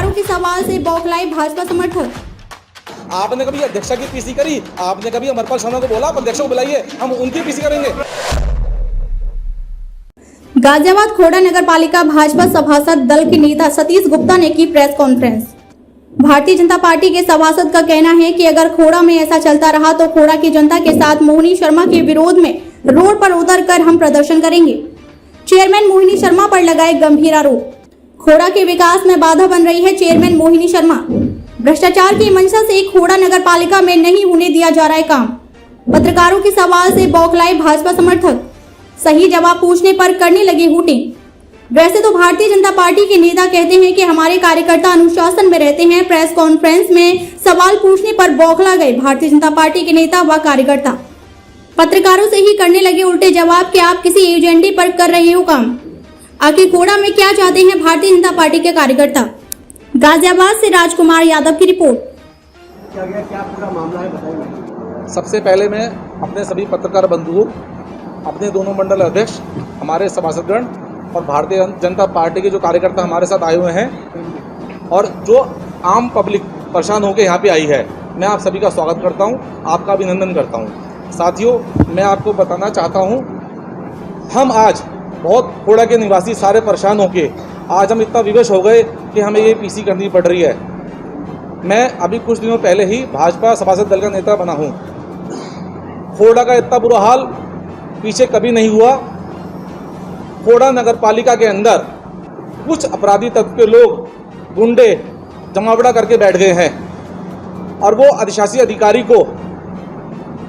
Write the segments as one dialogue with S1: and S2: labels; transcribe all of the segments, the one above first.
S1: पत्रकारों के सवाल से बौखलाए भाजपा समर्थक।
S2: आपने कभी अध्यक्षा की पीसी करी? आपने कभी अमरपाल शर्मा को बोला आप अध्यक्ष को बुलाइए, हम उनकी पीसी करेंगे?
S1: गाजियाबाद खोड़ा नगर पालिका भाजपा सभासद दल के नेता सतीश गुप्ता ने की press conference. Bharatiya Janata party के सभासद का कहना है कि अगर खोड़ा में ऐसा चलता रहा तो खोड़ा की जनता के साथ मोहिनी शर्मा के विरोध में रोड पर उतर कर हम प्रदर्शन करेंगे। चेयरमैन मोहिनी शर्मा पर लगाए गंभीर आरोप। खोड़ा के विकास में बाधा बन रही है चेयरमैन मोहिनी शर्मा। भ्रष्टाचार की मंशा से खोड़ा नगर पालिका में नहीं होने दिया जा रहा है काम। पत्रकारों के सवाल से बौखलाए भाजपा समर्थक। सही जवाब पूछने पर करने लगे हुटिंग। वैसे तो भारतीय जनता पार्टी के नेता कहते हैं कि हमारे कार्यकर्ता अनुशासन में रहते हैं। प्रेस कॉन्फ्रेंस में सवाल पूछने पर बौखला गए भारतीय जनता पार्टी के नेता व कार्यकर्ता। पत्रकारों से ही करने लगे उल्टे जवाब कि आप किसी एजेंडे पर कर रहे हो काम। आखिर खोड़ा में क्या चाहते हैं भारतीय जनता पार्टी के कार्यकर्ता? गाजियाबाद से राजकुमार यादव की रिपोर्ट।
S3: क्या पूरा मामला है बताइए।
S2: सबसे पहले मैं अपने सभी पत्रकार बंधुओं, अपने दोनों मंडल अध्यक्ष, हमारे सभासदगण और भारतीय जनता पार्टी के जो कार्यकर्ता हमारे साथ आए हुए हैं और जो आम पब्लिक परेशान होकर यहाँ पे आई है, मैं आप सभी का स्वागत करता हूँ, आपका अभिनंदन करता हूँ। साथियों, मैं आपको बताना चाहता हूँ, हम आज बहुत खोड़ा के निवासी सारे परेशान होके आज हम इतना विवश हो गए कि हमें ये पीसी करनी पड़ रही है। मैं अभी कुछ दिनों पहले ही भाजपा सभासद दल का नेता बना हूँ। खोड़ा का इतना बुरा हाल पीछे कभी नहीं हुआ। खोड़ा नगर पालिका के अंदर कुछ अपराधी तत्व के लोग, गुंडे जमावड़ा करके बैठ गए हैं और वो अधिशासी अधिकारी को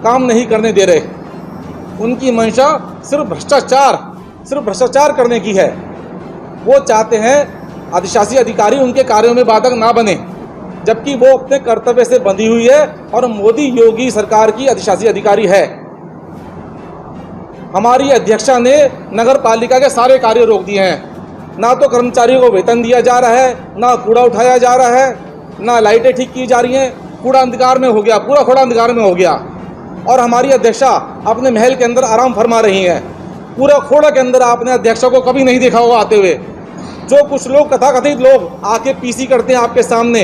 S2: काम नहीं करने दे रहे। उनकी मंशा सिर्फ भ्रष्टाचार करने की है। वो चाहते हैं अधिशासी अधिकारी उनके कार्यों में बाधक ना बने, जबकि वो अपने कर्तव्य से बंधी हुई है और मोदी योगी सरकार की अधिशासी अधिकारी है। हमारी अध्यक्षा ने नगर पालिका के सारे कार्य रोक दिए हैं। ना तो कर्मचारियों को वेतन दिया जा रहा है, ना कूड़ा उठाया जा रहा है, ना लाइटें ठीक की जा रही हैं। कूड़ा अंधकार में हो गया, पूरा खोड़ा अंधकार में हो गया। और हमारी अध्यक्षा अपने महल के अंदर आराम फरमा रही हैं। पूरा खोड़ा के अंदर आपने अध्यक्षा को कभी नहीं देखा होगा आते हुए। जो कुछ लोग तथाकथित लोग आके पीसी करते हैं आपके सामने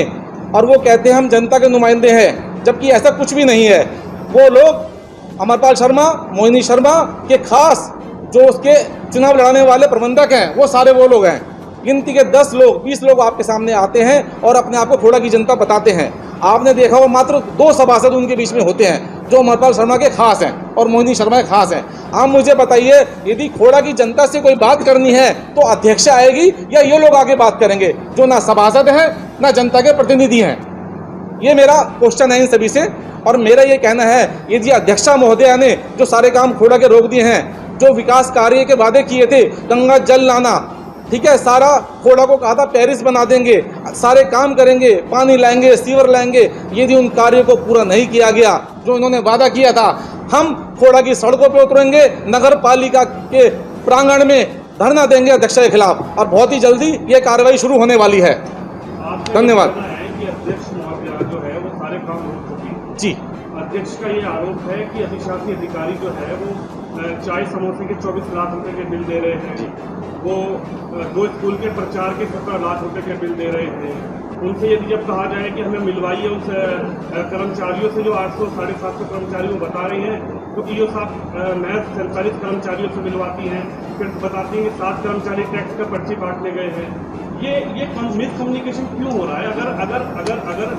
S2: और वो कहते हैं हम जनता के नुमाइंदे हैं, जबकि ऐसा कुछ भी नहीं है। वो लोग अमरपाल शर्मा, मोहिनी शर्मा के खास जो उसके चुनाव लड़ाने वाले प्रबंधक हैं, वो सारे वो लोग हैं। गिनती के 10 लोग 20 लोग आपके सामने आते हैं और अपने आप को खोड़ा की जनता बताते हैं। आपने देखा हो मात्र 2 सभासद उनके बीच में होते हैं जो अमरपाल शर्मा के खास हैं और मोहिनी शर्मा के खास हैं। आप मुझे बताइए, यदि खोड़ा की जनता से कोई बात करनी है तो अध्यक्ष आएगी या ये लोग आगे बात करेंगे जो ना सभासद हैं ना जनता के प्रतिनिधि हैं? ये मेरा क्वेश्चन है इन सभी से। और मेरा ये कहना है, यदि अध्यक्षा महोदया ने जो सारे काम खोड़ा के रोक दिए हैं, जो विकास कार्य के वादे किए थे, गंगा जल लाना, ठीक है, सारा खोड़ा को कहा था पेरिस बना देंगे, सारे काम करेंगे, पानी लाएंगे, सीवर लाएंगे, यदि उन कार्यों को पूरा नहीं किया गया जो इन्होंने वादा किया था, हम खोड़ा की सड़कों पर उतरेंगे, नगर पालिका के प्रांगण में धरना देंगे अध्यक्षा के खिलाफ और बहुत ही जल्दी ये कार्रवाई शुरू होने वाली है। धन्यवाद जी।
S4: अध्यक्ष का ये आरोप है कि अधिशासी अधिकारी जो है वो चाय समोसे के 24 लाख रुपए के बिल दे रहे हैं। वो 2 स्कूल के प्रचार के 17 लाख रुपए के बिल दे रहे हैं। उनसे यदि जब कहा जाए कि हमें मिलवाइए उस कर्मचारियों से जो 800 साढ़े 700 कर्मचारी वो बता रहे हैं, क्योंकि ये साहब महज 47 कर्मचारियों से मिलवाती हैं, फिर बताती हैं कि 7 कर्मचारी टैक्स का पर्ची काटने गए हैं। ये मिसकम्युनिकेशन क्यों हो रहा है? अगर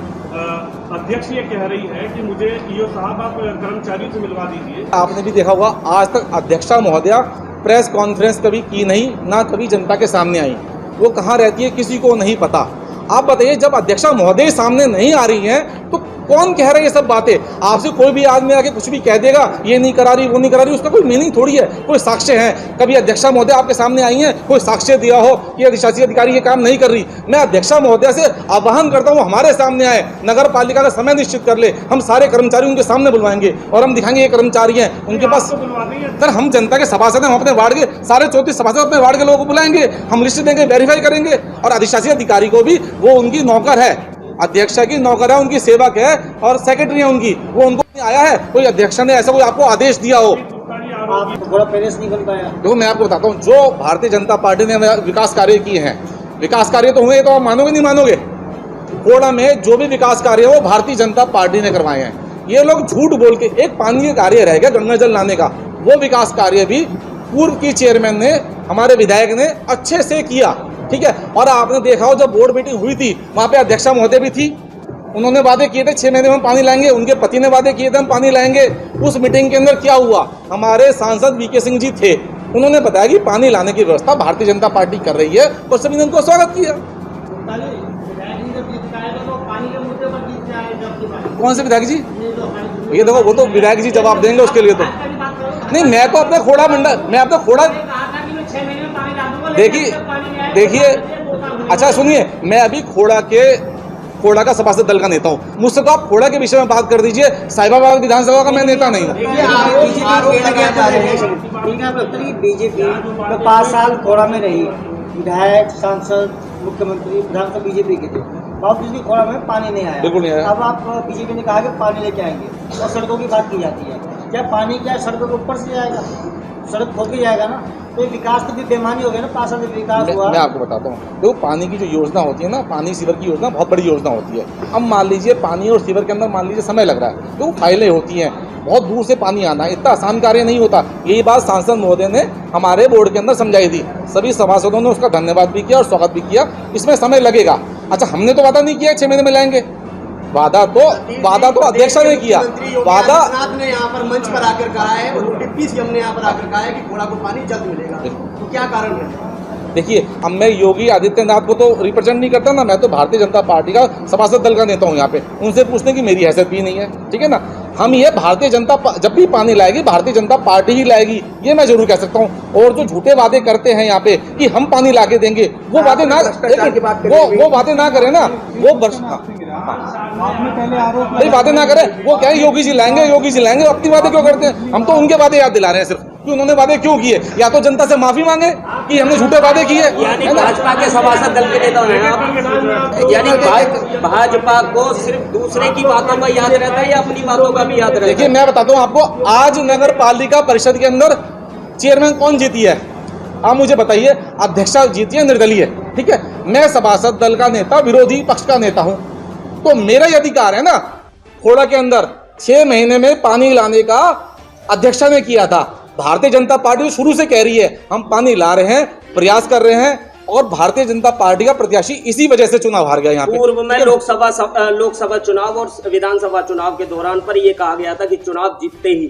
S4: अध्यक्ष ये कह रही है कि मुझे ईओ साहब आप कर्मचारियों से मिलवा दीजिए।
S2: आपने भी देखा होगा, आज तक अध्यक्षा महोदया प्रेस कॉन्फ्रेंस कभी की नहीं, ना कभी जनता के सामने आई। वो कहाँ रहती है किसी को नहीं पता। आप बताइए, जब अध्यक्षा महोदय सामने नहीं आ रही हैं तो कौन कह रहा है ये सब बातें? आपसे कोई भी आदमी आके कुछ भी कह देगा, ये नहीं करा रही, वो नहीं करा रही, उसका कोई मीनिंग थोड़ी है। कोई साक्ष्य है? कभी अध्यक्षा महोदय आपके सामने आई हैं, कोई साक्ष्य दिया हो कि अधिशासी अधिकारी ये काम नहीं कर रही? मैं अध्यक्षा महोदय से आह्वान करता हूँ, हमारे सामने आए, नगर पालिका का समय निश्चित कर ले, हम सारे कर्मचारी उनके सामने बुलवाएंगे और हम दिखाएंगे ये कर्मचारी हैं, उनके पास। सर, हम जनता के सभासद हैं, हम अपने वार्ड के सारे 34 सभासद अपने वार्ड के लोगों को बुलाएंगे, हम लिस्ट देंगे, वेरीफाई करेंगे। और अधिशासी अधिकारी को भी, वो उनकी नौकर है, अध्यक्षा की नौकर है, उनकी सेवक है और सेक्रेटरी है उनकी, वो उनको नहीं आया है कोई अध्यक्षा ने ऐसा कोई आपको आदेश दिया हो?
S3: थोड़ा पेरिस नहीं बन पाया।
S2: देखो, मैं आपको बताता हूँ, जो भारतीय जनता पार्टी ने विकास कार्य किए हैं, विकास कार्य तो हुए, तो आप मानोगे नहीं मानोगे? खोड़ा में जो भी विकास कार्य है वो भारतीय जनता पार्टी ने करवाए हैं। ये लोग झूठ बोल के, एक पानी का कार्य रह गया गंगा जल लाने का, वो विकास कार्य भी पूर्व की चेयरमैन ने, हमारे विधायक ने अच्छे से किया, ठीक है। और आपने देखा हो जब बोर्ड मीटिंग हुई थी वहां पे अध्यक्षा महोदय भी थी, उन्होंने वादे किए थे 6 महीने में हम पानी लाएंगे, उनके पति ने वादे किए थे हम पानी लाएंगे। उस मीटिंग के अंदर क्या हुआ, हमारे सांसद वीके सिंह जी थे, उन्होंने बताया कि पानी लाने की व्यवस्था भारतीय जनता पार्टी कर रही है और सभी ने उनको स्वागत किया। कौन से विधायक जी? ये देखो वो तो विधायक जी जवाब देंगे उसके लिए। तो नहीं, मैं तो अपने खोड़ा मंडल, मैं अपना खोड़ा, देखिए अच्छा सुनिए, मैं अभी खोड़ा का सभासद दल का नेता हूँ, मुझसे तो आप खोड़ा के विषय में बात कर दीजिए, साहिबाबाद विधानसभा का मैं नेता नहीं हूँ।
S3: बीजेपी तो 5 साल खोड़ा में रही, विधायक, सांसद, मुख्यमंत्री, प्रधानमंत्री बीजेपी के थे, बावजूद भी खोड़ा में पानी नहीं आया।
S2: बिल्कुल नहीं आया।
S3: अब आप बीजेपी ने कहा कि पानी लेके आएंगे और सड़कों की बात की जाती है, क्या पानी क्या सड़कों के ऊपर से जाएगा, सड़क खोद के जाएगा ना, तो विकास तो भी बेमानी हो गया ना। 5 साल में विकास हुआ।
S2: मैं आपको बताता हूँ, तो पानी की जो योजना होती है ना, पानी सीवर की योजना बहुत बड़ी योजना होती है। अब मान लीजिए पानी और सीवर के अंदर मान लीजिए समय लग रहा है, तो फाइलें होती हैं, बहुत दूर से पानी आना इतना आसान कार्य नहीं होता। यही बात सांसद महोदय ने हमारे बोर्ड के अंदर समझाई थी, सभी सभासदों ने उसका धन्यवाद भी किया और स्वागत भी किया। इसमें समय लगेगा। अच्छा, हमने तो वादा नहीं किया 6 महीने में लाएंगे, वादा तो अध्यक्षा ने किया। वादा
S3: ने यहाँ पर मंच पर आकर कहा है और डिप्टी सीएम ने यहाँ पर आकर कहा है कि खोड़ा को पानी जल्द मिलेगा, तो क्या कारण है?
S2: देखिए, अब मैं योगी आदित्यनाथ को तो रिप्रेजेंट नहीं करता ना, मैं तो भारतीय जनता पार्टी का सभासद दल का नेता हूँ यहाँ पे, उनसे पूछने की मेरी हैसियत भी नहीं है, ठीक है ना। हम ये भारतीय जनता जब भी पानी लाएगी भारतीय जनता पार्टी ही लाएगी, ये मैं जरूर कह सकता हूँ। और जो झूठे वादे करते हैं यहाँ पे कि हम पानी ला के देंगे, वो वादे ना, वो वादे ना करें ना, वो नहीं वादे ना करें, वो क्या है योगी जी लाएंगे, अपनी वादे क्यों करते हैं? हम तो उनके वादे याद दिला रहे हैं सिर्फ कि उन्होंने वादे क्यों किए, या तो जनता से माफी मांगे कि हमने झूठे वादे किए।
S5: यानी भाजपा के सभासद दल के नेता हैं आप, यानी भाजपा को सिर्फ दूसरे की बातों का याद रहता है या अपनी बातों का भी याद रहता है?
S2: देखिए, मैं बताता हूँ आपको, आज नगर पालिका परिषद के अंदर चेयरमैन कौन जीती है, आप मुझे बताइए। अध्यक्षा जीती है निर्दलीय, ठीक है। मैं सभासद दल का नेता, विरोधी पक्ष का नेता हूँ, तो मेरा ये अधिकार है ना। खोड़ा के अंदर 6 महीने में पानी लाने का अध्यक्षा ने किया था। भारतीय जनता पार्टी शुरू से कह रही है हम पानी ला रहे हैं, प्रयास कर रहे हैं, और भारतीय जनता पार्टी का प्रत्याशी इसी वजह से चुनाव हार गया यहाँ पे।
S5: पूर्व में लोकसभा चुनाव और विधानसभा चुनाव के दौरान पर ये कहा गया था कि चुनाव जीतते ही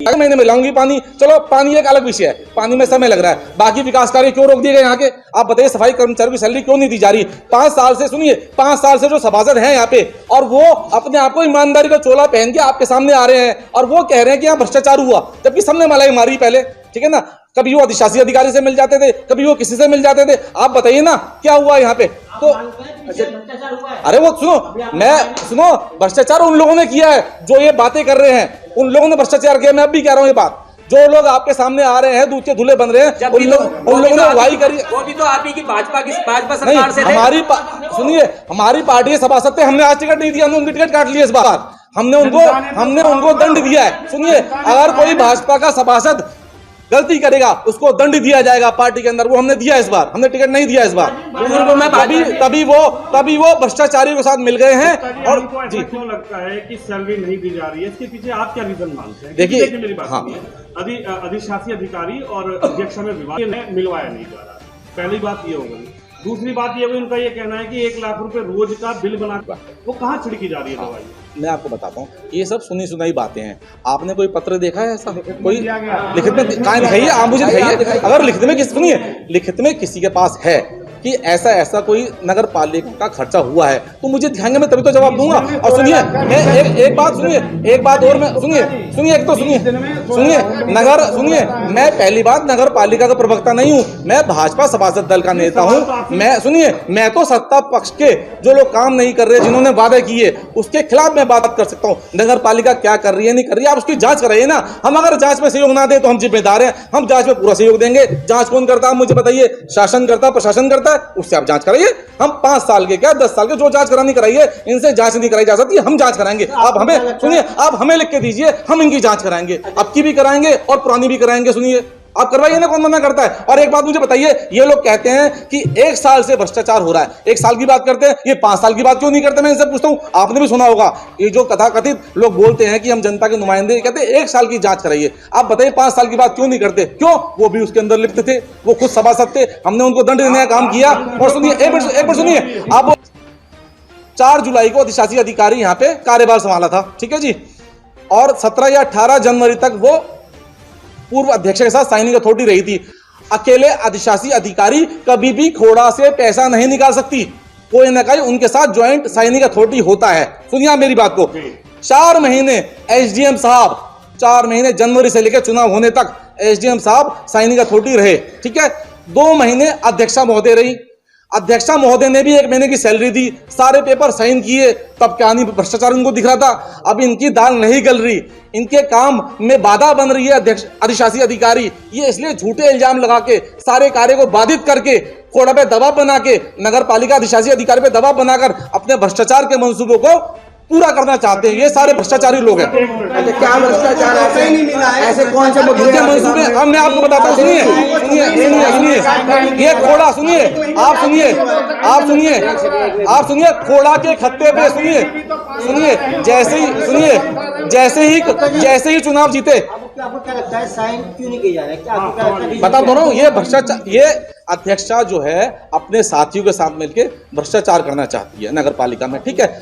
S2: 6 महीने में लाऊंगी पानी। चलो, पानी एक अलग विषय है, पानी में समय लग रहा है, बाकी विकास कार्य क्यों रोक दिए गए यहाँ के? आप बताइए, सफाई कर्मचारियों की सैलरी क्यों नहीं दी जा रही? 5 साल से, सुनिए, 5 साल से जो सभासद हैं यहाँ पे, और वो अपने आप को ईमानदारी का चोला पहन के आपके सामने आ रहे हैं और वो कह रहे हैं कि यहाँ भ्रष्टाचार हुआ, जबकि सबने मलाई मारी पहले, ठीक है ना। कभी वो अधिशासी अधिकारी से मिल जाते थे, कभी वो किसी से मिल जाते थे। आप बताइए ना क्या हुआ यहाँ पे? तो अरे वो सुनो, भ्रष्टाचार उन लोगों ने किया है जो ये बातें कर रहे हैं, उन लोगों ने भ्रष्टाचार किया। मैं अब भी कह रहा हूँ ये बात, जो लोग आपके सामने आ रहे हैं, दूध के धुले बन रहे हैं, उन लोगों ने वाई करी।
S5: वो भी तो आप ही की भाजपा सरकार से थे।
S2: सुनिए, हमारी पार्टी के सभासद थे, हमने आज टिकट नहीं दिया, हमने उनकी टिकट काट ली इस बार, हमने उनको दंड दिया है। सुनिए, अगर कोई भाजपा का सभासद गलती करेगा उसको दंड दिया जाएगा पार्टी के अंदर, वो हमने दिया इस बार, हमने टिकट नहीं दिया इस बार। तभी वो भ्रष्टाचारियों के साथ मिल गए हैं। और
S4: जी, क्यों लगता है कि सैलरी नहीं दी जा रही है? इसके पीछे आप क्या रीजन मानते हैं?
S2: देखिए,
S4: मेरी बात सुनिए, अधिशासी अधिकारी और अध्यक्षा में विवाद ने मिलवाया नहीं जा रहा, पहली बात ये हो गई। दूसरी बात ये हुई, उनका ये कहना है कि 1 लाख रुपए रोज का बिल बना, वो कहाँ छिड़की जा रही है दवाई?
S2: मैं आपको बताता हूँ, ये सब सुनी सुनाई बातें हैं। आपने कोई पत्र देखा है ऐसा? कोई लिखित में कहाँ दिखाइए, आप मुझे दिखाइए। अगर लिखित में किसी के पास है कि ऐसा कोई नगर पालिका का खर्चा हुआ है, तो मुझे दिखाएंगे, मैं तभी तो जवाब दूंगा। और सुनिए, मैं एक बात और मैं मैं पहली बात नगर पालिका का प्रवक्ता नहीं हूँ, मैं भाजपा सभासद दल का नेता हूँ। मैं तो सत्ता पक्ष के जो लोग काम नहीं कर रहे, जिन्होंने वादे किए, उसके खिलाफ मैं बात कर सकता हूँ। नगर पालिका क्या कर रही है, नहीं कर रही है, आप उसकी जांच कराइए ना। हम अगर जांच में सहयोग ना दे तो हम जिम्मेदार हैं, हम जांच में पूरा सहयोग देंगे। जांच कौन करता है मुझे बताइए? शासन करता, प्रशासन करता, उससे आप जांच कराइए। हम 5 साल के क्या 10 साल के जो जांच करानी कराइए, इनसे जांच नहीं कराई जा सकती, हम जांच कराएंगे। आप हमें लिख के दीजिए, हम इनकी जांच कराएंगे, अब की भी कराएंगे और पुरानी भी कराएंगे। सुनिए, आप करवाइए ना, कौन मना करता है। और एक बात मुझे बताइए, ये लोग कहते हैं कि 1 साल से भ्रष्टाचार हो रहा है, 1 साल की बात करते हैं, ये 5 साल की बात क्यों नहीं करते? मैं इनसे पूछता हूं, आपने भी सुना होगा ये जो कथाकथित लोग बोलते हैं कि हम जनता के नुमाइंदे, कहते हैं 1 साल की जांच कराइए। आप बताइए 5 साल की बात क्यों नहीं करते? क्यों? वो भी उसके अंदर लिप्त थे, वो खुद सभासद थे, हमने उनको दंड देने का काम किया। और सुनिए, एक मिनट सुनिए, आप 4 जुलाई को अधिशासी अधिकारी यहां पे कार्यभार संभाला था, ठीक है जी, और 17 या 18 जनवरी तक वो पूर्व अध्यक्ष के साथ साइनिंग अथॉरिटी रही थी। अकेले अधिशासी अधिकारी कभी भी खोड़ा से पैसा नहीं निकाल सकती, कोई ना कोई उनके साथ ज्वाइंट साइनिंग अथॉरिटी होता है। सुनिए आप मेरी बात को, 4 महीने एसडीएम साहब, 4 महीने जनवरी से लेकर चुनाव होने तक एसडीएम साहब साइनिंग अथॉरिटी रहे, ठीक है। 2 महीने अध्यक्षा महोदय रही, अध्यक्षा महोदय ने भी 1 महीने की सैलरी दी, सारे पेपर साइन किए, तब क्या नहीं भ्रष्टाचार इनको दिख रहा था। अब इनकी दाल नहीं गल रही, इनके काम में बाधा बन रही है अध्यक्ष अधिशासी अधिकारी, ये इसलिए झूठे इल्जाम लगा के सारे कार्य को बाधित करके खोड़ा पे दबाव बना के नगर पालिका अधिशासी अधिकारी पे दबाव बनाकर अपने भ्रष्टाचार के मंसूबों को पूरा करना चाहते हैं। ये सारे भ्रष्टाचारी लोग हैं।
S6: क्या भ्रष्टाचार ऐसे नहीं मिला है? ऐसे कौन से
S2: इनके मंसूबे अब मैं आपको बताता हूँ, सुनिए सुनिए सुनिए सुनिए, ये खोड़ा सुनिए, आप सुनिए, आप सुनिए, आप सुनिए, खोड़ा के खत्ते पे सुनिए, सुनिए, जैसे ही चुनाव जीते,
S3: आपको क्या लगता है साइन क्यों नहीं किया जा रहा है? क्या आपको क्या लगता है?
S2: बता दो ना, ये भ्रष्टाचार, ये अध्यक्षा जो है अपने साथियों के साथ मिलकर भ्रष्टाचार करना चाहती है नगर पालिका में, ठीक है।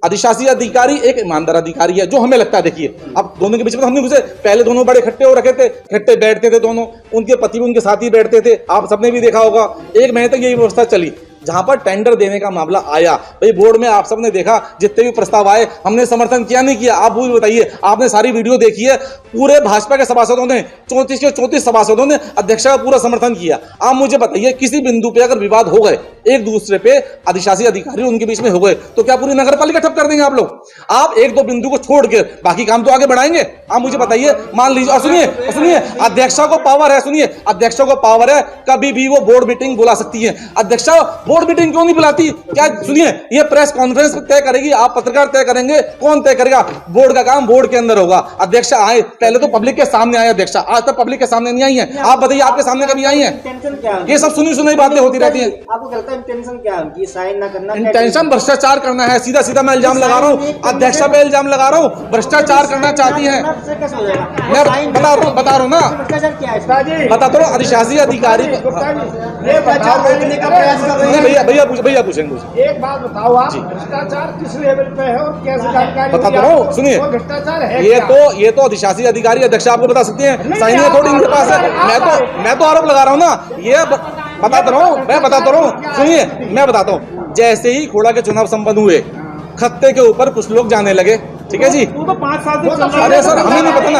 S2: अधिशासी अधिकारी एक ईमानदार अधिकारी है, जो हमें लगता है। देखिए अब दोनों के बीच में हमने घुसे, पहले दोनों बड़े इकट्ठे हो रखे थे, इकट्ठे बैठते थे दोनों, उनके पति भी उनके साथ ही बैठते थे, आप सबने भी देखा होगा। 1 महीने तक यही व्यवस्था चली। जहां पर टेंडर देने का मामला आया, भाई बोर्ड में आप सबने देखा, जितने भी प्रस्ताव आए हमने समर्थन किया नहीं किया, आप वो भी बताइए। आपने सारी वीडियो देखी है, पूरे भाजपा के सभासदों ने 34 के 34 सभासदों ने अध्यक्षा का पूरा समर्थन किया। आप मुझे बताइए, किसी बिंदु पे अगर विवाद हो गए एक दूसरे पे, अधिशासी अधिकारी उनके बीच में हो गए, तो क्या पूरी नगर पालिका ठप कर देंगे आप लोग? आप 1-2 बिंदु को छोड़ के बाकी काम तो आगे बढ़ाएंगे? आप मुझे बताइए, मान लीजिए, और सुनिए, अध्यक्षा को पावर है, सुनिए, अध्यक्षा को पावर है, कभी भी वो बोर्ड मीटिंग बुला सकती है। अध्यक्षा बोर्ड मीटिंग क्यों नहीं बुलाती? क्या सुनिए, ये प्रेस कॉन्फ्रेंस तय करेगी, आप पत्रकार तय करेंगे, कौन तय करेगा? बोर्ड का काम बोर्ड के अंदर होगा। अध्यक्षा आए, पहले तो पब्लिक के सामने आए अध्यक्षा, आज तक पब्लिक के सामने नहीं आई है। आप बताइए, आपके सामने कभी आई है? ये सब सुनी सुनाई बातें होती रहती हैं।
S3: आपको लगता है इंटेंशन क्या है? साइन ना करना,
S2: इंटेंशन भ्रष्टाचार करना है। सीधा सीधा मैं इल्जाम लगा रहा हूँ, अध्यक्षा पे इल्जाम लगा रहा हूँ, भ्रष्टाचार करना चाहती है। मैं बता रहा हूँ ना, बता तो अधिशासी अधिकारी भैया पूछेंगे मुझे।
S6: एक बात बताओ, आप भ्रष्टाचार किस लेवल पे है और कैसे जानकारी?
S2: बता तो रहा हूँ, सुनिए,
S6: भ्रष्टाचार है
S2: ये तो अधिशासी अधिकारी अध्यक्षा आपको बता सकती हैं, साइनिंग अथॉरिटी इनके पास है। मैं तो आरोप लगा रहा हूँ ना, ये बताता रहा हूँ, मैं बताता रहा हूँ। सुनिए, मैं बताता हूँ, जैसे ही खोड़ा के चुनाव संपन्न हुए, खत्ते के ऊपर कुछ लोग जाने लगे, ठीक है जी।
S4: वो तो 5 साल से चल रहा है।
S2: अरे सर, हमें नहीं पता ना।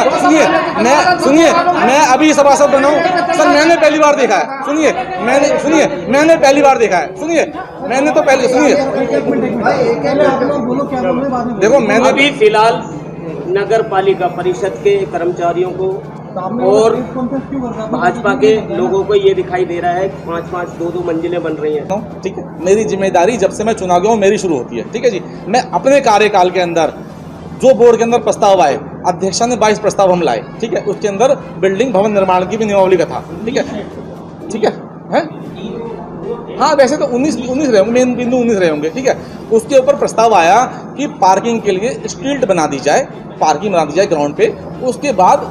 S2: सुनिए, मैं अभी सभासद बना हूँ सर, मैंने पहली बार देखा है। मैंने पहली बार देखा है। मैंने तो पहले देखो, मैंने
S5: अभी फिलहाल नगर पालिका परिषद के कर्मचारियों को और भाजपा के लोगों को ये दिखाई दे रहा है कि 5-5, 2-2 मंजिलें बन रही हैं।
S2: ठीक है, मेरी जिम्मेदारी जब से मैं चुनाव गया हूँ मेरी शुरू होती है, ठीक है जी। मैं अपने कार्यकाल के अंदर जो बोर्ड के अंदर प्रस्ताव आए, अध्यक्षा ने 22 प्रस्ताव हम लाए, ठीक है। उसके अंदर बिल्डिंग भवन निर्माण की भी नियमावली का था, ठीक है। हाँ, वैसे तो 19 रहे होंगे, मेन बिंदु 19 रहे होंगे, ठीक है। उसके ऊपर प्रस्ताव आया कि पार्किंग के लिए स्ट्रीट बना दी जाए, पार्किंग बना दी जाए ग्राउंड पे। उसके बाद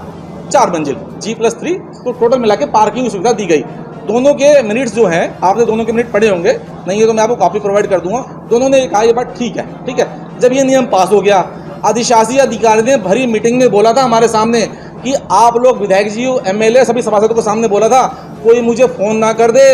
S2: 4 मंजिल G+3, तो टोटल मिला के पार्किंग की सुविधा दी गई। दोनों के मिनट्स जो हैं, आपने दोनों के मिनट पढ़े होंगे, नहीं है तो मैं आपको कॉपी प्रोवाइड कर दूंगा। दोनों ने कहा ये बात ठीक है। जब ये नियम पास हो गया, अधिशासी अधिकारी ने भरी मीटिंग में बोला था हमारे सामने कि आप लोग विधायक जी, MLA, सभी सभासदों के सामने बोला था, कोई मुझे फोन ना कर दे,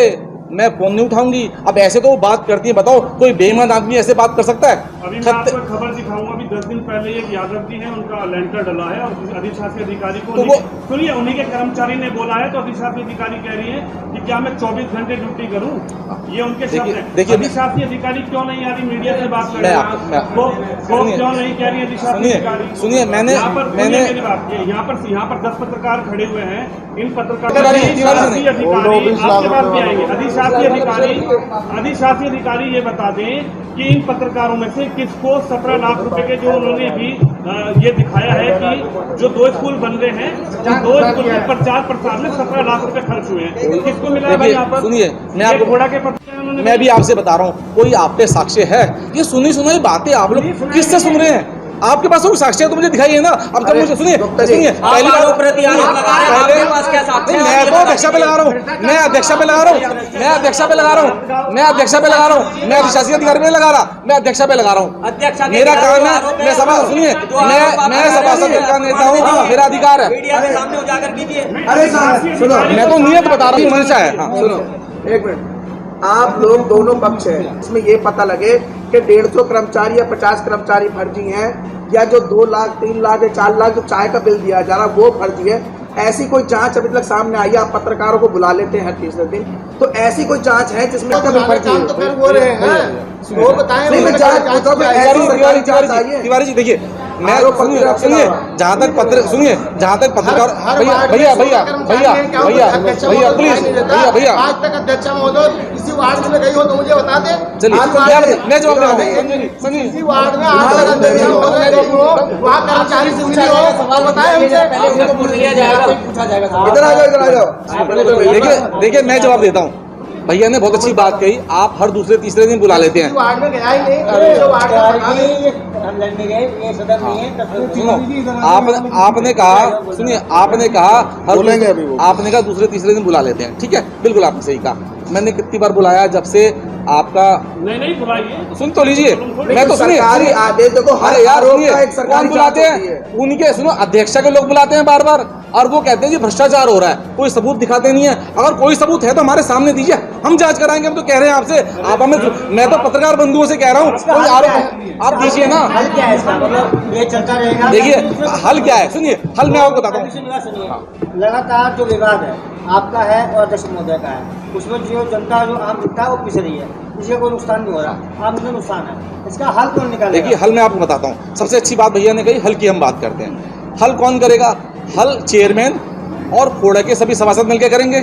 S2: मैं फोन नहीं उठाऊंगी। अब ऐसे तो वो बात करती है, बताओ कोई बेईमान आदमी ऐसे बात कर सकता है?
S4: अभी मैं आपको एक खबर दिखाऊंगा। अभी 10 दिन पहले एक यादव जी हैं, उनका लेंटर डला है और अधिशासी अधिकारी को
S2: तो
S4: सुनिए, उन्हीं के कर्मचारी ने बोला है, तो अधिशासी अधिकारी कह रही है कि क्या मैं 24 घंटे ड्यूटी करूं? ये उनके शब्द हैं।
S2: देखिए,
S4: अधिशासी अधिकारी क्यों नहीं आ रही मीडिया से बात कर रहे हैं? वो क्यों नहीं कह रही अधिशासी अधिकारी?
S2: सुनिए, मैंने
S4: यहाँ पर 10 पत्रकार खड़े हुए हैं। इन पत्रकारों आपके पास भी आएंगे। अधिशासी अधिकारी ये बता दें कि इन पत्रकारों में से किसको 17 लाख रुपए के जो उन्होंने भी ये दिखाया है कि जो 2 स्कूल बन रहे हैं, उन 2 स्कूल के प्रचार प्रसार में 17 लाख रुपए खर्च हुए हैं, किसको मिला है भाई यहाँ पर?
S2: सुनिए, मैं आपको
S4: घोड़ा के पत्ते उन्होंने,
S2: मैं भी आपसे बता रहा हूँ, कोई आप पे साक्ष्य है? ये सुनी सुनाई बातें आप लोग किससे सुन रहे हैं? आपके पास कोई साक्ष्य है तो मुझे दिखाइए ना। अब जब मुझे सुनिए पहली बार मैं तो अध्यक्षा पे लगा रहा हूँ, मैं अध्यक्षा पे लगा रहा हूँ, मैं अध्यक्षा पे लगा रहा हूँ, मैं अध्यक्षा पे लगा रहा हूँ, मैं अधिशासी अधिकारी पे लगा रहा, मैं अध्यक्षा पे लगा रहा हूँ। मेरा काम है, मैं सभा सुनिए, मैं सभासद दल का नेता हूँ, मेरा अधिकार है।
S6: अरे सुनो,
S2: मैं तो नियत बता रहा हूँ, मंशा है। हाँ
S6: सुनो एक मिनट, आप लोग दोनों पक्ष हैं, इसमें ये पता लगे कि 150 कर्मचारी या 50 कर्मचारी फर्जी हैं, या जो 2 लाख 3 लाख या 4 लाख जो चाय का बिल दिया जा रहा है वो फर्जी है। ऐसी कोई जांच अभी तक सामने आई है? आप पत्रकारों को बुला लेते हैं हर तीसरे दिन, तो ऐसी कोई जांच है जिसमें इसका बिल फर्जी है?
S3: तो फिर वो रहे हैं, वो बताएं।
S6: नहीं, मैं जांच पूछता हूं, ऐसी जांच आई है?
S2: तिवारी जी देखिए, मैं सुनिए, जहाँ तक पत्रकार भैया भैया
S3: आज तक अध्यक्ष महोदय किसी वार्ड में गई हो तो मुझे बता दें।
S2: चलिए मैं जवाब दे रहा हूँ।
S3: किसी वार्ड में आज तक अध्यक्ष महोदय गई हो, वहाँ कर्मचारी से मिली हो, सवाल बताएं हमसे।
S6: इधर आ जाओ।
S2: देखिए मैं जवाब देता हूँ। भैया ने बहुत अच्छी बात कही, आप हर दूसरे तीसरे दिन बुला लेते हैं।
S3: वार्ड में गया ही नहीं, जो वार्ड हम लड़ने गए, ये सदन नहीं है।
S2: सुनो, आपने कहा, सुनिए, आपने कहा आपने कहा दूसरे तीसरे दिन बुला लेते हैं, ठीक है, बिल्कुल आपने सही कहा। मैंने कितनी बार बुलाया जब से आपका
S4: नहीं बुलाइए,
S2: सुन तो लीजिए, मैं तो सुनिए,
S6: सरकारी आदेश देखो,
S2: अरे यार सुनिए,
S6: सरकारी
S2: कौन बुलाते हैं? उनके सुनो अध्यक्षा के लोग बुलाते हैं बार बार, और वो कहते हैं जी भ्रष्टाचार हो रहा है, कोई सबूत दिखाते नहीं है। अगर कोई सबूत है तो हमारे सामने दीजिए, हम जांच कराएंगे। हम तो कह रहे हैं आपसे, आप हमें, मैं तो पत्रकार बंधुओं से कह रहा हूँ, कोई आरोप आप दीजिए ना।
S3: हल क्या है इसका? मतलब ये चलता रहेगा?
S2: देखिए हल क्या है, सुनिए, हल मैं आपको बताता हूँ।
S3: सुनिए, लगातार जो विवाद है आपका है और अध्यक्ष महोदय का है, उसमें जो जनता जो आम जनता है वो पिस रही है, किसी को नुकसान नहीं हो रहा, आम को नुकसान है, इसका हल कौन निकालेगा?
S2: देखिए हल मैं आपको बताता हूँ। सबसे अच्छी बात भैया ने कही, हल की हम बात करते हैं। हल कौन करेगा? हल चेयरमैन और खोड़ा के सभी सभासद मिलकर करेंगे।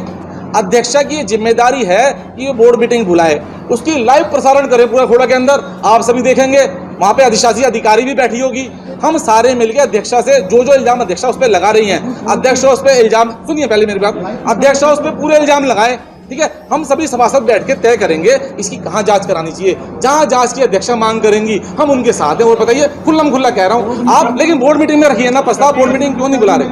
S2: अध्यक्षा की जिम्मेदारी है कि वो बोर्ड मीटिंग बुलाए, उसकी लाइव प्रसारण करे पूरा खोड़ा के अंदर, आप सभी देखेंगे। वहाँ पे अधिशासी अधिकारी भी बैठी होगी, हम सारे मिलकर अध्यक्षा से जो इल्जाम अध्यक्षा उस पर लगा रही हैं, अध्यक्षा उस पर इल्जाम, सुनिए पहले मेरी बात, अध्यक्षा उस पर पूरे इल्जाम लगाए, ठीक है। हम सभी सभासद बैठ के तय करेंगे इसकी कहाँ जांच करानी चाहिए। जहाँ जांच की अध्यक्षा मांग करेंगी हम उनके साथ हैं। और बताइए, खुल्लम खुल्ला कह रहा हूँ आप, लेकिन बोर्ड मीटिंग में रखिए ना प्रस्ताव। बोर्ड मीटिंग क्यों नहीं बुला रहे?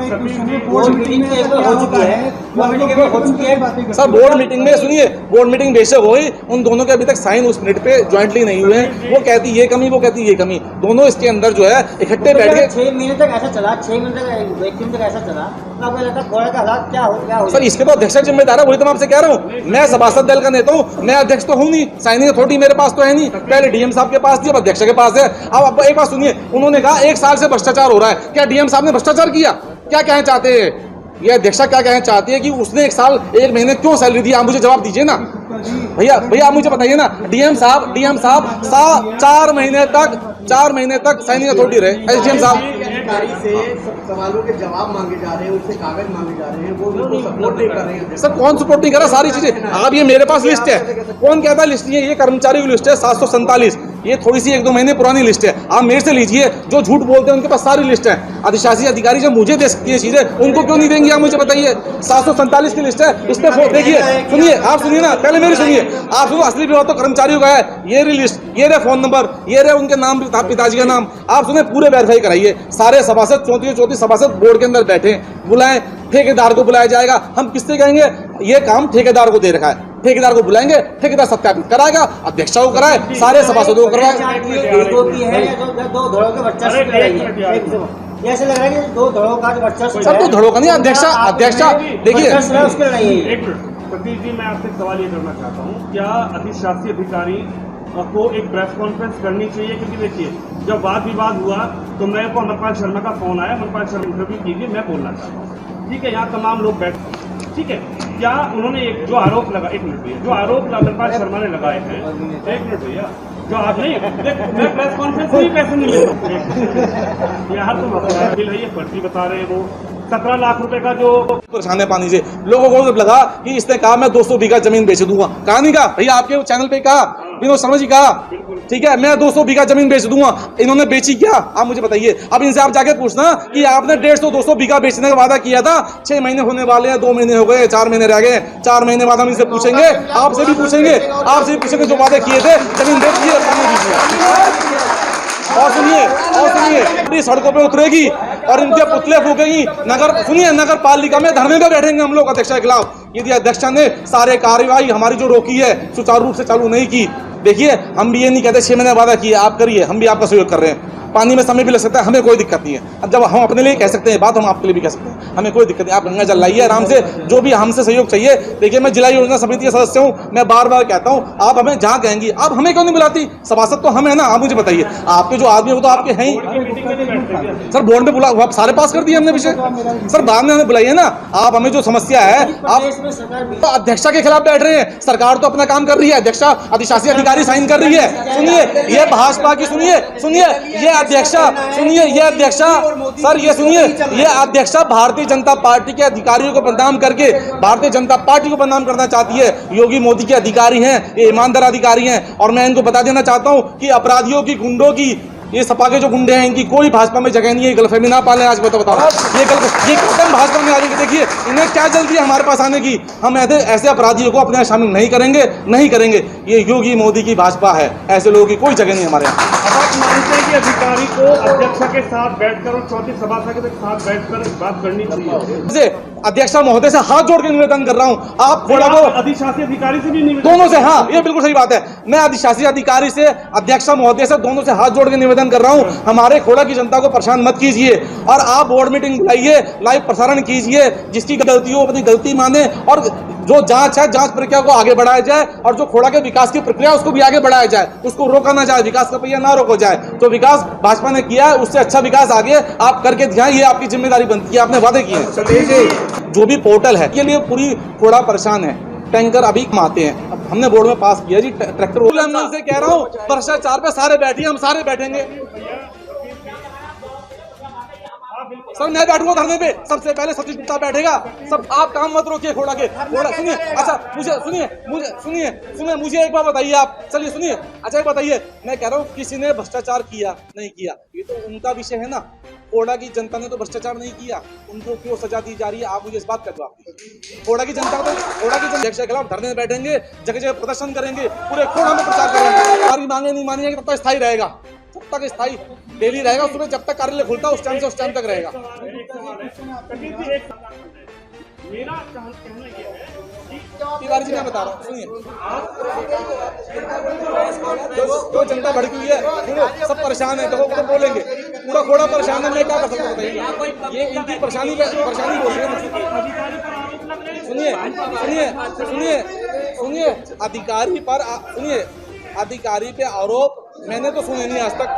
S3: बोर्ड मीटिंग में एक बार हो चुकी है, बोर्ड मीटिंग में हो चुकी है
S2: सर। बोर्ड मीटिंग में सुनिए, बोर्ड मीटिंग बेशक हुई, उन दोनों के अभी तक साइन उस मिनट पे ज्वाइंटली नहीं हुए हैं। वो कहती ये कमी, वो कहती ये कमी, दोनों इसके अंदर जो है इकट्ठे बैठ के
S3: 6 महीने तक ऐसा चला, 6 महीने तक एक दिन तक ऐसा चला, आपको लगता है घोड़े का हालात क्या हो?
S2: सर इसके तो अध्यक्ष जिम्मेदार है, वही तो मैं आपसे कह रहा हूँ। मैं सभासद दल का नेता हूँ, मैं अध्यक्ष तो हूँ नहीं, साइनिंग अथॉरिटी मेरे पास तो है नहीं। पहले डीएम साहब के पास थी, अब अध्यक्ष के पास है। अब एक बात सुनिए, उन्होंने कहा 1 साल से भ्रष्टाचार हो रहा है। क्या डीएम साहब ने भ्रष्टाचार किया? क्या कहना चाहते हैं ये अध्यक्षा? क्या कहना चाहती है कि उसने 1 साल 1 महीने क्यों सैलरी दी? आप मुझे जवाब दीजिए ना भैया आप मुझे बताइए ना। डीएम साहब 4 महीने तक साइनिंग अथॉरिटी रहे। डीएम साहब
S6: से सवालों के जवाब मांगे जा रहे हैं, उससे कागज मांगे जा रहे हैं, वो बिल्कुल सपोर्ट नहीं कर रहे हैं।
S2: सर कौन सपोर्ट नहीं कर रहा? सारी चीजें आप, ये मेरे पास लिस्ट है, कौन कहता है लिस्ट नहीं है? ये कर्मचारी की लिस्ट है 747, ये थोड़ी सी 1-2 महीने पुरानी लिस्ट है। आप मेरे से लीजिए, जो झूठ बोलते हैं उनके पास सारी लिस्ट है। अधिशासी अधिकारी जब मुझे दे सकती है चीजें, उनको क्यों नहीं देंगे? आप मुझे बताइए। 747 की लिस्ट है, इस पे देखिए, सुनिए, आप सुनिए ना, पहले मेरी सुनिए। आप सुनो, असली विवाद तो कर्मचारियों का है। ये रही लिस्ट, ये रहे फोन नंबर, ये रहे उनके नाम, पिताजी का नाम। आप सुने, पूरे वेरीफाई कराइए। सारे सभासद 34 सभासद बोर्ड के अंदर बैठे, बुलाएं, ठेकेदार को बुलाया जाएगा। हम किससे कहेंगे? ये काम ठेकेदार को दे रखा है, ठेकेदार को बुलाएंगे, ठेकेदार सत्यापित कराएगा, अध्यक्षा को कराए, सारे सभासदों को करवाए।
S3: ऐसे लग रहा है कि 2 धड़ों का जो वर्चस्व
S2: सर 2 धड़ों का नहीं, अध्यक्षा देखिए।
S4: एक मिनट प्रतीक जी, मैं आपसे सवाल ये करना चाहता हूँ, क्या अधिशासी अधिकारी को एक प्रेस कॉन्फ्रेंस करनी चाहिए? क्योंकि देखिए, जब वाद विवाद हुआ तो मेरे को अमरपाल शर्मा का फोन आया, अमरपाल शर्मा इंटरव्यू कीजिए, मैं बोलना चाहता हूँ, ठीक है। यहाँ तमाम लोग बैठे, ठीक है। क्या उन्होंने एक जो आरोप लगा, 1 मिनट भैया, जो आरोप अमरपाल शर्मा ने लगाए हैं, 1 मिनट भैया, जो आप नहीं, मैं प्रेस कॉन्फ्रेंस में ही पैसे नहीं लेता यहाँ तो बिल है, ये फर्जी बता रहे हैं वो, 17 लाख रुपए का जो
S2: परेशान है पानी से। लोगों को लगा कि इसने कहा मैं 200 बीघा जमीन बेच दूंगा, कहा नहीं कहा भैया, आपके चैनल पे कहा विनोद शर्मा जी कहा, ठीक है, मैं 200 बीघा जमीन बेच दूंगा। इन्होंने बेची क्या, आप मुझे बताइए। अब इनसे आप जाके पूछना कि आपने 150-200 बीघा बेचने का वादा किया था, 6 महीने होने वाले हैं, 2 महीने हो गए, 4 महीने रह गए, 4 महीने बाद हम इनसे पूछेंगे, आपसे भी पूछेंगे जो वादे किए थे, जमीन बेच दिए, पानी दीजिए। और सुनिए पूरी सड़कों पे उतरेगी और इनके पुतले फूकेंगी। नगर पालिका में धरने पे बैठेंगे हम लोग अध्यक्ष के खिलाफ, यदि अध्यक्ष ने सारे कार्यवाही हमारी जो रोकी है सुचारू रूप से चालू नहीं की। देखिए, हम भी ये नहीं कहते 6 महीने वादा किए, आप करिए, हम भी आपका सहयोग कर रहे हैं। पानी में समय भी लग सकता है, हमें कोई दिक्कत नहीं है। अब जब हम अपने लिए कह सकते हैं बात, हम आपके लिए भी कह सकते हैं, हमें कोई दिक्कत नहीं। आप गंगा जल लाइए आराम से, जो भी हमसे सहयोग चाहिए। देखिए, मैं जिला योजना समिति का सदस्य हूँ, मैं बार बार कहता हूँ, आप हमें जहाँ कहेंगी, आप हमें क्यों नहीं बुलाती? सभासद तो हम है ना, आप मुझे बताइए, आपके जो आदमी वो तो आपके हैं ही। सर बोर्ड में बुला, सारे पास कर दिए हमने विषय, सर बाद में हमें बुलाइए ना। आप हमें जो समस्या है, आप तो अध्यक्षा के खिलाफ बैठ रहे हैं। सरकार तो अपना काम कर रही है, अध्यक्षा अधिशासी अधिकारी साइन कर रही है। सुनिए, ये भाजपा की सुनिए ये अध्यक्षा, सुनिए ये अध्यक्षा, सर ये सुनिए, ये अध्यक्षा भारतीय जनता पार्टी के अधिकारियों को बदनाम करके भारतीय जनता पार्टी को बदनाम करना चाहती है। योगी मोदी के अधिकारी हैं, ये ईमानदार अधिकारी हैं। और मैं इनको बता देना चाहता हूं कि अपराधियों की, गुंडों की, ये सपा के जो गुंडे हैं, इनकी कोई भाजपा में जगह नहीं है। गलतफहमी ना पालें। आज मैं तो बताऊं, ये कदम भाजपा में आ रही है। देखिए, इन्हें क्या जल्दी है हमारे पास आने की। हम ऐसे अपराधियों को अपने यहाँ शामिल नहीं करेंगे। ये योगी मोदी की भाजपा है, ऐसे लोगों की कोई जगह नहीं हमारे यहाँ।
S4: आप मानते हैं कि अधिकारी को अध्यक्ष के साथ बैठकर और चौथी सभासद के साथ बैठकर बात करनी चाहिए?
S2: अध्यक्षा महोदय से हाथ जोड़ के निवेदन कर रहा हूं, आप थोड़ा वो
S4: अधिशासी अधिकारी से भी निवेदन,
S2: दोनों से, हाँ ये बिल्कुल सही बात है। मैं अधिशासी अधिकारी से, अध्यक्षा महोदय से, दोनों से हाथ जोड़ के निवेदन कर रहा हूं, हमारे खोड़ा की जनता को परेशान मत कीजिए। और आप बोर्ड मीटिंग बुलाइए, लाइव प्रसारण कीजिए, जिसकी गलती हो अपनी गलती माने, और जो जांच है, जांच प्रक्रिया को आगे बढ़ाया जाए, और जो खोड़ा के विकास की प्रक्रिया उसको भी आगे बढ़ाया जाए, उसको रोका ना जाए, विकास का पहिया ना रोको जाए। जो विकास भाजपा ने किया है उससे अच्छा विकास आगे आप करके दिखाएं, ये आपकी जिम्मेदारी बनती है, आपने वादे किए हैं। जो भी पोर्टल है के लिए पूरी खोड़ा परेशान है, टैंकर अभी आते हैं। अब हमने बोर्ड में पास किया जी ट्रैक्टर, से कह रहा हूँ भ्रष्टाचार पे सारे बैठिए, हम सारे बैठेंगे। सर मैं बैठूंगा धरने पे, सबसे पहले सतीश गुप्ता बैठेगा। सब आप काम मत रोकिए खोड़ा के। खोड़ा सुनिए, अच्छा मुझे एक बात बताइए आप, चलिए सुनिए, अच्छा एक बताइए, मैं कह रहा हूँ किसी ने भ्रष्टाचार किया नहीं किया, ये तो उनका विषय है ना। खोड़ा की जनता ने तो भ्रष्टाचार नहीं किया, उनको क्यों सजा दी जा रही है? आप मुझे इस बात का जवाब दीजिए। खोड़ा की जनता को, खोड़ा की जनता के खिलाफ धरने बैठेंगे, जगह जगह प्रदर्शन करेंगे, पूरे खोड़ा में प्रचार करेंगे। हमारी मांगे नहीं मानी तब तक स्थायी रहेगा, जब तक स्थायी डेली रहेगा, सुबह जब तक कार्यालय खुलता है उस टाइम से उस टाइम तक रहेगा।
S4: मेरा कहना ये है कि
S2: तिवारी जी मैं बता रहा हूँ, सुनिए, जो जनता भड़की हुई है, सुनो, सब परेशान है, तो बोलेंगे पूरा खोड़ा परेशान है, मैं क्या कर सकता हूँ बताइए? ये इनकी परेशानी बोल रही है। सुनिए, अधिकारी पे आरोप मैंने तो सुने नहीं आज तक।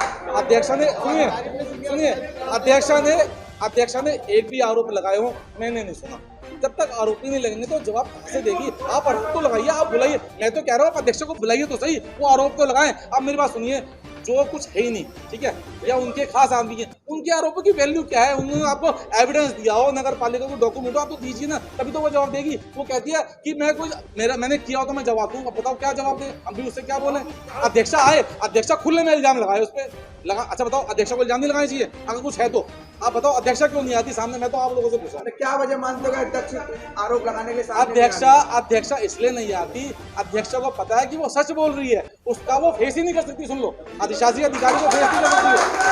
S2: अध्यक्षा ने एक भी आरोप लगाए हो मैंने नहीं सुना। जब तक आरोपी नहीं लगेंगे तो जवाब कहाँ से देगी? आप आरोप तो लगाइए, आप बुलाइए। मैं तो कह रहा हूँ अध्यक्ष को बुलाइए तो सही, वो आरोप तो लगाएं। आप मेरी बात सुनिए, जो कुछ है ही नहीं, ठीक है, या उनके खास आदमी है, उनके आरोपों की वैल्यू क्या है? उन्होंने आपको एविडेंस दिया हो, नगर पालिका को डॉक्यूमेंट हो, आप तो दीजिए ना, तभी तो वो जवाब देगी। वो कहती है कि मैंने किया हो तो मैं जवाब दूँ। अब बताओ क्या जवाब दे, हम भी उससे क्या बोले? अध्यक्षा आए, अध्यक्षा खुले में इल्जाम लगाए, उस पर लगा। अच्छा बताओ, अध्यक्षा को इल्जाम नहीं लगाना चाहिए? अगर कुछ है तो आप बताओ, अध्यक्षा क्यों नहीं आती सामने? मैं तो आप लोगों से पूछा,
S6: क्या वजह मानते हो अध्यक्ष आरोप लगाने के साथ?
S2: अध्यक्षा इसलिए नहीं आती, अध्यक्षा को पता है कि वो सच बोल रही है, उसका वो फेस ही नहीं कर सकती। सुन लो, अधिशासी अधिकारी को फेस नहीं कर सकती है।